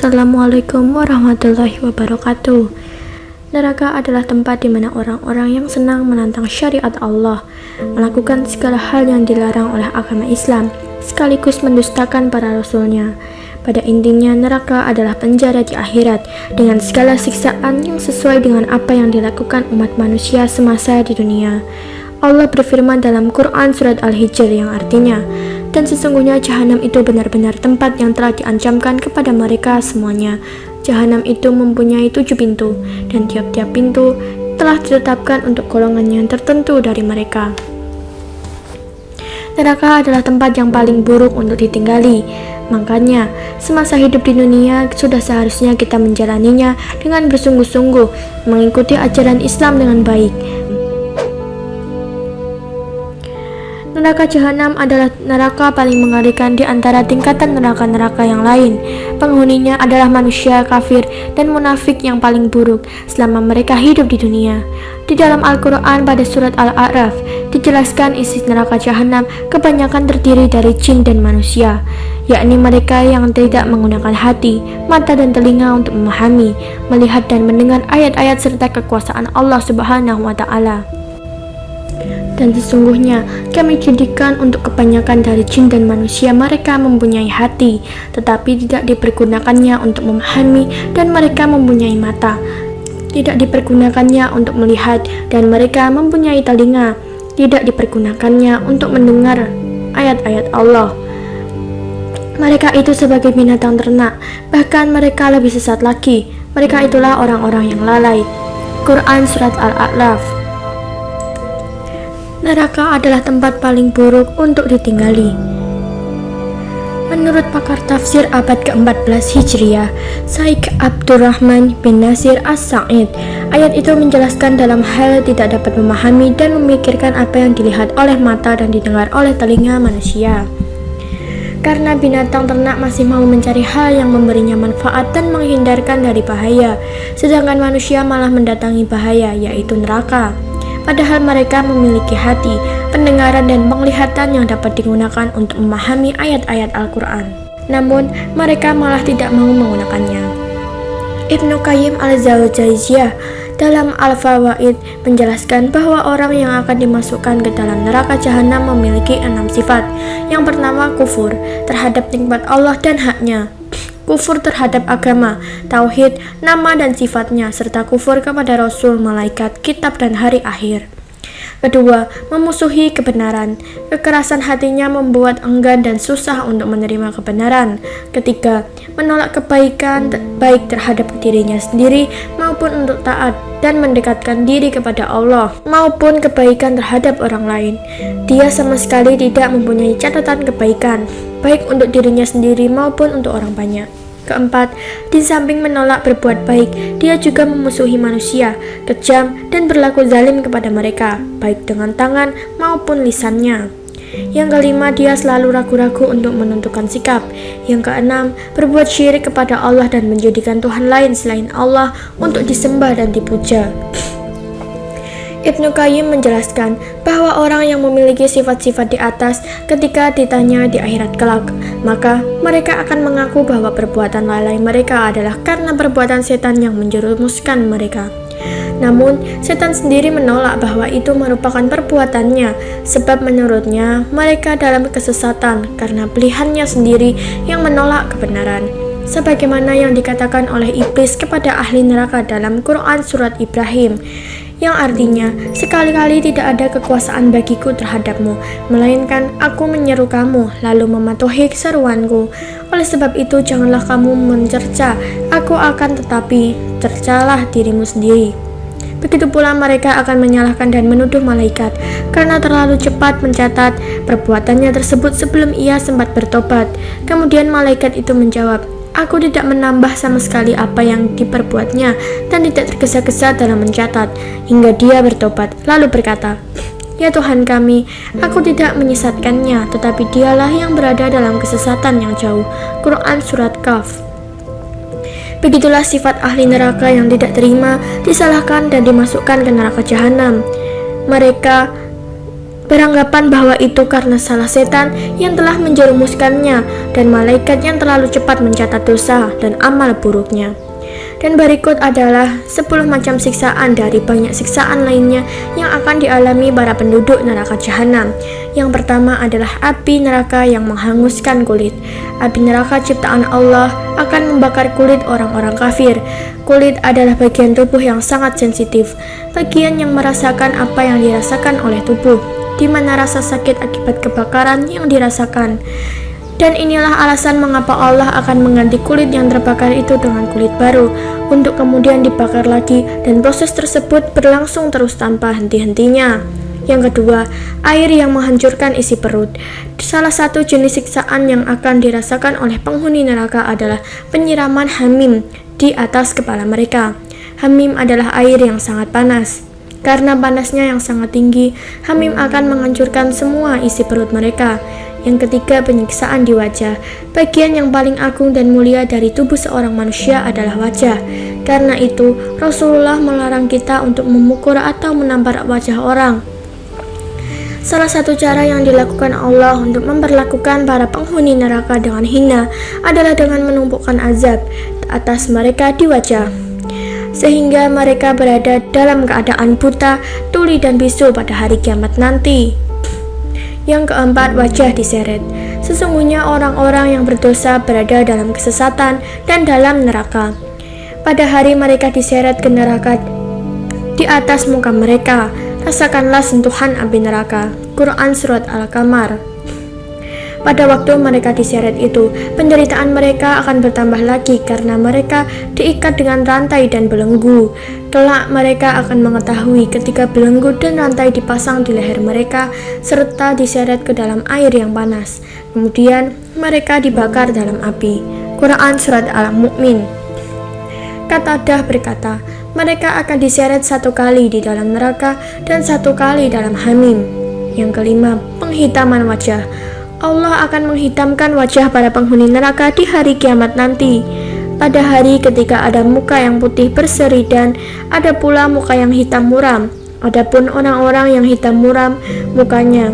Assalamualaikum warahmatullahi wabarakatuh. Neraka adalah tempat di mana orang-orang yang senang menantang syariat Allah, melakukan segala hal yang dilarang oleh agama Islam, sekaligus mendustakan para rasulnya. Pada intinya, neraka adalah penjara di akhirat dengan segala siksaan yang sesuai dengan apa yang dilakukan umat manusia semasa di dunia. Allah berfirman dalam Quran Surat Al-Hijr yang artinya, dan sesungguhnya jahanam itu benar-benar tempat yang telah diancamkan kepada mereka semuanya. Jahanam itu mempunyai 7 pintu, dan tiap-tiap pintu telah ditetapkan untuk golongan yang tertentu dari mereka. Neraka adalah tempat yang paling buruk untuk ditinggali. Makanya, semasa hidup di dunia sudah seharusnya kita menjalaninya dengan bersungguh-sungguh, mengikuti ajaran Islam dengan baik. Neraka jahanam adalah neraka paling mengerikan di antara tingkatan neraka-neraka yang lain. Penghuninya adalah manusia kafir dan munafik yang paling buruk selama mereka hidup di dunia. Di dalam Al-Quran pada surat Al-A'raf dijelaskan isi neraka jahanam kebanyakan terdiri dari jin dan manusia, yakni mereka yang tidak menggunakan hati, mata dan telinga untuk memahami, melihat dan mendengar ayat-ayat serta kekuasaan Allah Subhanahu wa Ta'ala. Dan sesungguhnya kami jadikan untuk kebanyakan dari jin dan manusia mereka mempunyai hati, tetapi tidak dipergunakannya untuk memahami, dan mereka mempunyai mata, tidak dipergunakannya untuk melihat, dan mereka mempunyai telinga, tidak dipergunakannya untuk mendengar ayat-ayat Allah. Mereka itu sebagai binatang ternak, bahkan mereka lebih sesat lagi. Mereka itulah orang-orang yang lalai. Quran Surat Al-A'raf. Neraka adalah tempat paling buruk untuk ditinggali. Menurut pakar tafsir abad ke-14 Hijriah, Syekh Abdurrahman bin Nasir As-Sa'id, ayat itu menjelaskan dalam hal tidak dapat memahami dan memikirkan apa yang dilihat oleh mata dan didengar oleh telinga manusia. Karena binatang ternak masih mau mencari hal yang memberinya manfaat dan menghindarkan dari bahaya, sedangkan manusia malah mendatangi bahaya, yaitu neraka. Padahal mereka memiliki hati, pendengaran dan penglihatan yang dapat digunakan untuk memahami ayat-ayat Al-Quran. Namun, mereka malah tidak mau menggunakannya. Ibnu Qayyim Al-Jauziyah dalam Al-Fawaid menjelaskan bahwa orang yang akan dimasukkan ke dalam neraka jahanam memiliki 6 sifat. Yang pertama, kufur terhadap nikmat Allah dan haknya, kufur terhadap agama, tauhid, nama dan sifatnya, serta kufur kepada Rasul, malaikat, kitab, dan hari akhir. Kedua, memusuhi kebenaran. Kekerasan hatinya membuat enggan dan susah untuk menerima kebenaran. Ketiga, menolak kebaikan baik terhadap dirinya sendiri maupun untuk taat dan mendekatkan diri kepada Allah maupun kebaikan terhadap orang lain. Dia sama sekali tidak mempunyai catatan kebaikan baik untuk dirinya sendiri maupun untuk orang banyak. Keempat, di samping menolak berbuat baik, dia juga memusuhi manusia, kejam dan berlaku zalim kepada mereka, baik dengan tangan maupun lisannya. Yang kelima, dia selalu ragu-ragu untuk menentukan sikap. Yang keenam, berbuat syirik kepada Allah dan menjadikan Tuhan lain selain Allah untuk disembah dan dipuja. Ibnu Qayyim menjelaskan bahwa orang yang memiliki sifat-sifat di atas ketika ditanya di akhirat kelak, maka mereka akan mengaku bahwa perbuatan lalai mereka adalah karena perbuatan setan yang menjerumuskan mereka. Namun, setan sendiri menolak bahwa itu merupakan perbuatannya, sebab menurutnya mereka dalam kesesatan karena pilihannya sendiri yang menolak kebenaran. Sebagaimana yang dikatakan oleh iblis kepada ahli neraka dalam Quran Surat Ibrahim, yang artinya, sekali-kali tidak ada kekuasaan bagiku terhadapmu, melainkan aku menyeru kamu, lalu mematuhi seruanku. Oleh sebab itu, janganlah kamu mencerca, aku akan tetapi cercalah dirimu sendiri. Begitu pula mereka akan menyalahkan dan menuduh malaikat, karena terlalu cepat mencatat perbuatannya tersebut sebelum ia sempat bertobat. Kemudian malaikat itu menjawab, aku tidak menambah sama sekali apa yang diperbuatnya dan tidak tergesa-gesa dalam mencatat hingga dia bertobat, lalu berkata, ya Tuhan kami, aku tidak menyesatkannya, tetapi dialah yang berada dalam kesesatan yang jauh. Quran Surat Kaf. Begitulah sifat ahli neraka yang tidak terima, disalahkan dan dimasukkan ke neraka jahanam. Mereka beranggapan bahwa itu karena salah setan yang telah menjerumuskannya dan malaikat yang terlalu cepat mencatat dosa dan amal buruknya. Dan berikut adalah 10 macam siksaan dari banyak siksaan lainnya yang akan dialami para penduduk neraka jahanam. Yang pertama adalah api neraka yang menghanguskan kulit. Api neraka ciptaan Allah akan membakar kulit orang-orang kafir. Kulit adalah bagian tubuh yang sangat sensitif, bagian yang merasakan apa yang dirasakan oleh tubuh, di mana rasa sakit akibat kebakaran yang dirasakan. Dan inilah alasan mengapa Allah akan mengganti kulit yang terbakar itu dengan kulit baru, untuk kemudian dibakar lagi, dan proses tersebut berlangsung terus tanpa henti-hentinya. Yang kedua, air yang menghancurkan isi perut. Salah satu jenis siksaan yang akan dirasakan oleh penghuni neraka adalah penyiraman hamim di atas kepala mereka. Hamim adalah air yang sangat panas. Karena panasnya yang sangat tinggi, hamim akan menghancurkan semua isi perut mereka. Yang ketiga, penyiksaan di wajah. Bagian yang paling agung dan mulia dari tubuh seorang manusia adalah wajah. Karena itu, Rasulullah melarang kita untuk memukul atau menampar wajah orang. Salah satu cara yang dilakukan Allah untuk memperlakukan para penghuni neraka dengan hina adalah dengan menumpukan azab atas mereka di wajah, sehingga mereka berada dalam keadaan buta, tuli, dan bisu pada hari kiamat nanti. Yang keempat, wajah diseret. Sesungguhnya orang-orang yang berdosa berada dalam kesesatan dan dalam neraka. Pada hari mereka diseret ke neraka, di atas muka mereka rasakanlah sentuhan api neraka. Quran Surat Al-Qamar. Pada waktu mereka diseret itu, penderitaan mereka akan bertambah lagi karena mereka diikat dengan rantai dan belenggu. Kelak mereka akan mengetahui ketika belenggu dan rantai dipasang di leher mereka serta diseret ke dalam air yang panas. Kemudian mereka dibakar dalam api. Quran Surat Al-Mu'min. Qatadah berkata, mereka akan diseret 1 kali di dalam neraka dan 1 kali dalam hamim. Yang kelima, penghitaman wajah. Allah akan menghitamkan wajah para penghuni neraka di hari kiamat nanti. Pada hari ketika ada muka yang putih berseri dan ada pula muka yang hitam muram. Adapun orang-orang yang hitam muram mukanya.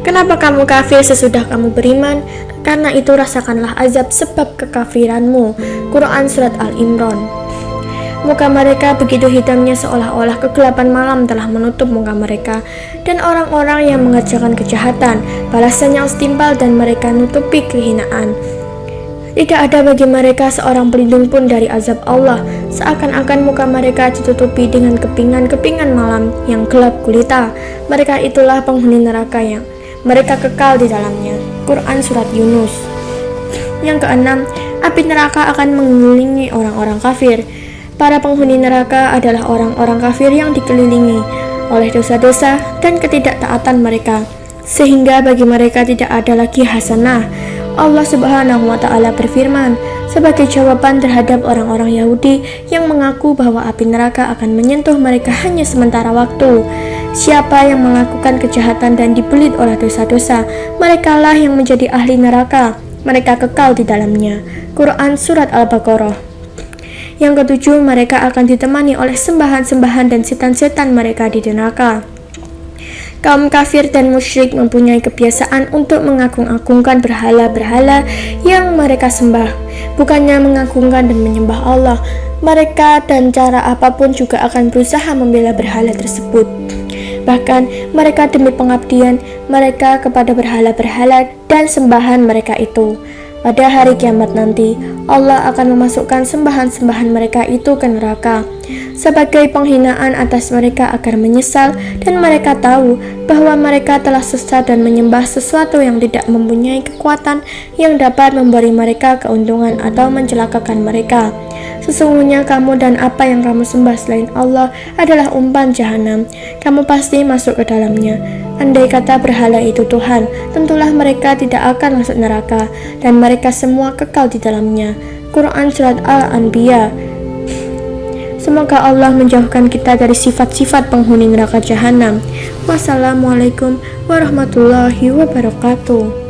Kenapa kamu kafir sesudah kamu beriman? Karena itu rasakanlah azab sebab kekafiranmu. Quran Surat Al-Imran. Muka mereka begitu hitamnya seolah-olah kegelapan malam telah menutup muka mereka. Dan orang-orang yang mengerjakan kejahatan, balasannya setimpal dan mereka nutupi kehinaan. Tidak ada bagi mereka seorang pelindung pun dari azab Allah, seakan-akan muka mereka ditutupi dengan kepingan-kepingan malam yang gelap gulita. Mereka itulah penghuni neraka yang mereka kekal di dalamnya. Quran Surat Yunus. Yang keenam, api neraka akan mengelilingi orang-orang kafir. Para penghuni neraka adalah orang-orang kafir yang dikelilingi oleh dosa-dosa dan ketidaktaatan mereka, sehingga bagi mereka tidak ada lagi hasanah. Allah Subhanahu wa Ta'ala berfirman sebagai jawaban terhadap orang-orang Yahudi yang mengaku bahwa api neraka akan menyentuh mereka hanya sementara waktu. Siapa yang melakukan kejahatan dan dibelit oleh dosa-dosa, merekalah yang menjadi ahli neraka. Mereka kekal di dalamnya. Quran Surat Al-Baqarah. Yang ketujuh, mereka akan ditemani oleh sembahan-sembahan dan setan-setan mereka di neraka. Kaum kafir dan musyrik mempunyai kebiasaan untuk mengagung-agungkan berhala-berhala yang mereka sembah, bukannya mengagungkan dan menyembah Allah. Mereka dan cara apapun juga akan berusaha membela berhala tersebut. Bahkan mereka demi pengabdian mereka kepada berhala-berhala dan sembahan mereka itu. Pada hari kiamat nanti, Allah akan memasukkan sembahan-sembahan mereka itu ke neraka sebagai penghinaan atas mereka agar menyesal, dan mereka tahu bahwa mereka telah sesat dan menyembah sesuatu yang tidak mempunyai kekuatan yang dapat memberi mereka keuntungan atau mencelakakan mereka. Sesungguhnya kamu dan apa yang kamu sembah selain Allah adalah umpan jahanam. Kamu pasti masuk ke dalamnya. Andai kata berhala itu Tuhan, tentulah mereka tidak akan masuk neraka, dan mereka semua kekal di dalamnya. Quran Surat Al-Anbiya. Semoga Allah menjauhkan kita dari sifat-sifat penghuni neraka jahanam. Wassalamualaikum warahmatullahi wabarakatuh.